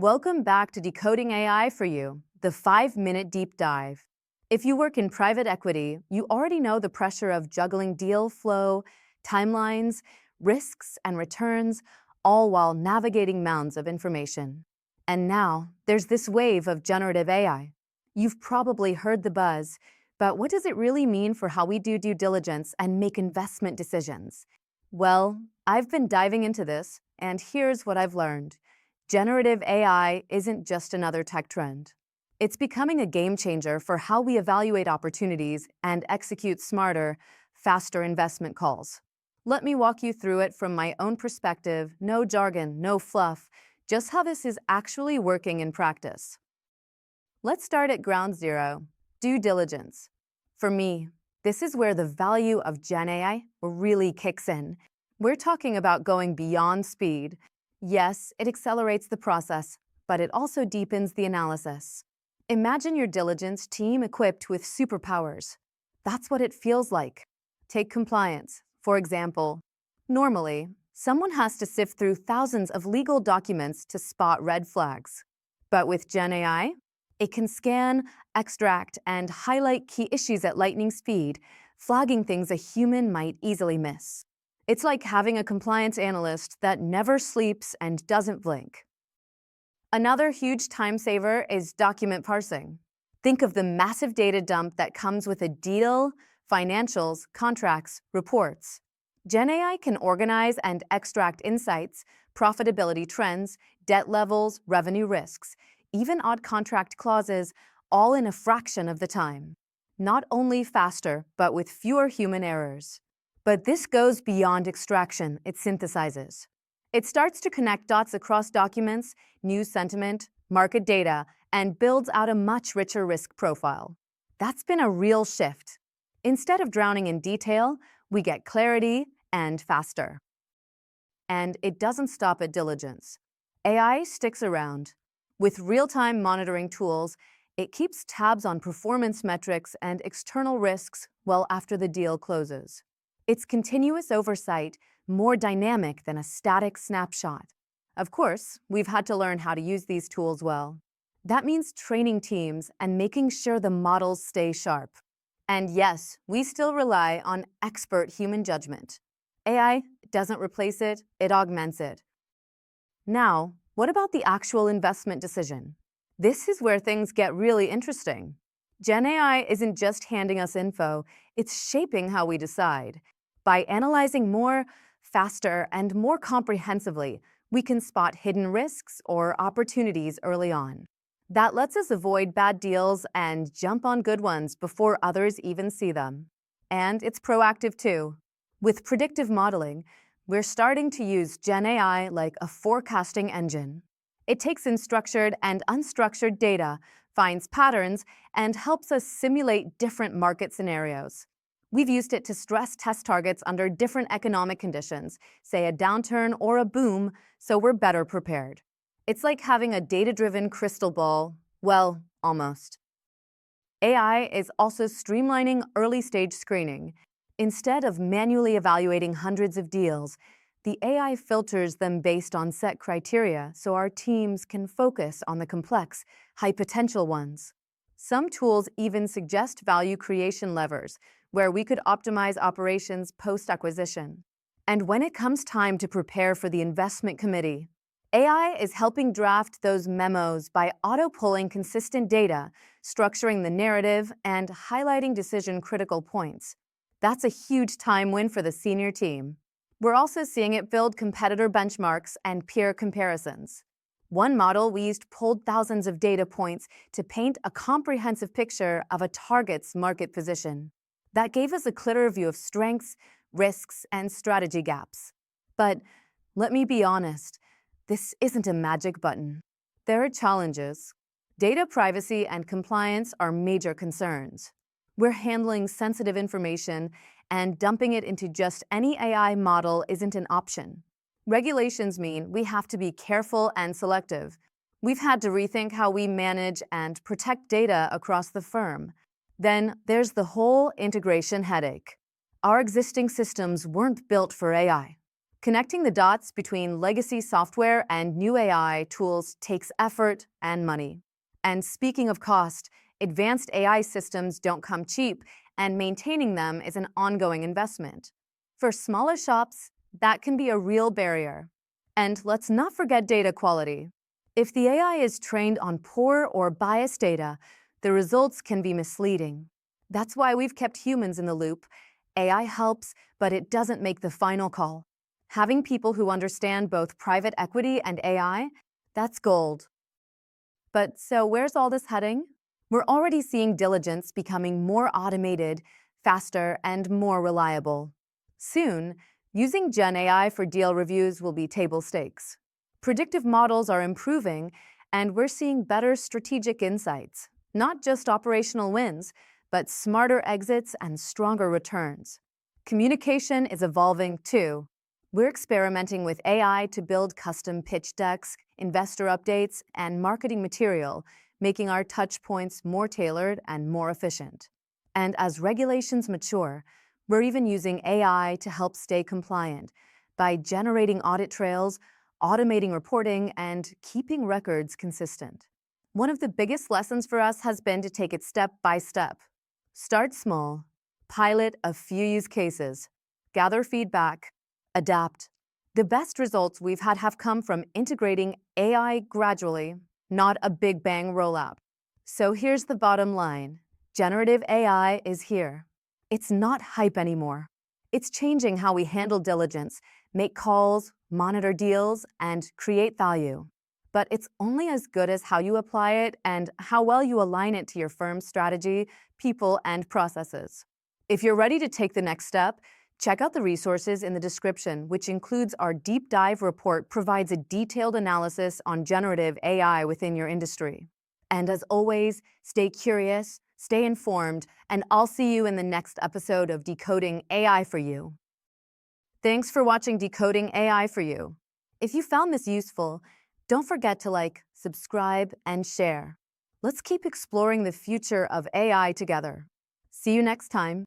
Welcome back to Decoding AI for You, the 5-minute deep dive. If you work in private equity, you already know the pressure of juggling deal flow, timelines, risks, and returns, all while navigating mounds of information. And now, there's this wave of generative AI. You've probably heard the buzz, but what does it really mean for how we do due diligence and make investment decisions? Well, I've been diving into this, and here's what I've learned. Generative AI isn't just another tech trend. It's becoming a game changer for how we evaluate opportunities and execute smarter, faster investment calls. Let me walk you through it from my own perspective, no jargon, no fluff, just how this is actually working in practice. Let's start at ground zero, due diligence. For me, this is where the value of Gen AI really kicks in. We're talking about going beyond speed. Yes, it accelerates the process, but it also deepens the analysis. Imagine your diligence team equipped with superpowers. That's what it feels like. Take compliance, for example. Normally, someone has to sift through thousands of legal documents to spot red flags. But with Gen AI, it can scan, extract, and highlight key issues at lightning speed, flagging things a human might easily miss. It's like having a compliance analyst that never sleeps and doesn't blink. Another huge time saver is document parsing. Think of the massive data dump that comes with a deal, financials, contracts, reports. Gen AI can organize and extract insights, profitability trends, debt levels, revenue risks, even odd contract clauses, all in a fraction of the time. Not only faster, but with fewer human errors. But this goes beyond extraction, it synthesizes. It starts to connect dots across documents, news sentiment, market data, and builds out a much richer risk profile. That's been a real shift. Instead of drowning in detail, we get clarity and faster. And it doesn't stop at diligence. AI sticks around. With real-time monitoring tools, it keeps tabs on performance metrics and external risks well after the deal closes. It's continuous oversight, more dynamic than a static snapshot. Of course, we've had to learn how to use these tools well. That means training teams and making sure the models stay sharp. And yes, we still rely on expert human judgment. AI doesn't replace it, it augments it. Now, what about the actual investment decision? This is where things get really interesting. Gen AI isn't just handing us info, it's shaping how we decide. By analyzing more, faster, and more comprehensively, we can spot hidden risks or opportunities early on. That lets us avoid bad deals and jump on good ones before others even see them. And it's proactive too. With predictive modeling, we're starting to use Gen AI like a forecasting engine. It takes in structured and unstructured data, finds patterns, and helps us simulate different market scenarios. We've used it to stress test targets under different economic conditions, say a downturn or a boom, so we're better prepared. It's like having a data-driven crystal ball. Well, almost. AI is also streamlining early-stage screening. Instead of manually evaluating hundreds of deals, the AI filters them based on set criteria so our teams can focus on the complex, high-potential ones. Some tools even suggest value creation levers, where we could optimize operations post-acquisition. And when it comes time to prepare for the investment committee, AI is helping draft those memos by auto-pulling consistent data, structuring the narrative, and highlighting decision-critical points. That's a huge time win for the senior team. We're also seeing it build competitor benchmarks and peer comparisons. One model we used pulled thousands of data points to paint a comprehensive picture of a target's market position. That gave us a clearer view of strengths, risks, and strategy gaps. But let me be honest, this isn't a magic button. There are challenges. Data privacy and compliance are major concerns. We're handling sensitive information, and dumping it into just any AI model isn't an option. Regulations mean we have to be careful and selective. We've had to rethink how we manage and protect data across the firm. Then there's the whole integration headache. Our existing systems weren't built for AI. Connecting the dots between legacy software and new AI tools takes effort and money. And speaking of cost, advanced AI systems don't come cheap, and maintaining them is an ongoing investment. For smaller shops, that can be a real barrier. And let's not forget data quality. If the AI is trained on poor or biased data, the results can be misleading. That's why we've kept humans in the loop. AI helps, but it doesn't make the final call. Having people who understand both private equity and AI, that's gold. But so where's all this heading? We're already seeing diligence becoming more automated, faster, and more reliable. Soon, using Gen AI for deal reviews will be table stakes. Predictive models are improving, and we're seeing better strategic insights, not just operational wins, but smarter exits and stronger returns. Communication is evolving too. We're experimenting with AI to build custom pitch decks, investor updates, and marketing material, making our touch points more tailored and more efficient. And as regulations mature, we're even using AI to help stay compliant by generating audit trails, automating reporting, and keeping records consistent. One of the biggest lessons for us has been to take it step by step. Start small, pilot a few use cases, gather feedback, adapt. The best results we've had have come from integrating AI gradually, not a big bang rollout. So here's the bottom line. Generative AI is here. It's not hype anymore. It's changing how we handle diligence, make calls, monitor deals, and create value. But it's only as good as how you apply it and how well you align it to your firm's strategy, people, and processes. If you're ready to take the next step, check out the resources in the description, which includes our deep dive report provides a detailed analysis on generative AI within your industry. And as always, stay curious, stay informed, and I'll see you in the next episode of Decoding AI for You. Thanks for watching Decoding AI for You. If you found this useful, don't forget to like, subscribe, and share. Let's keep exploring the future of AI together. See you next time.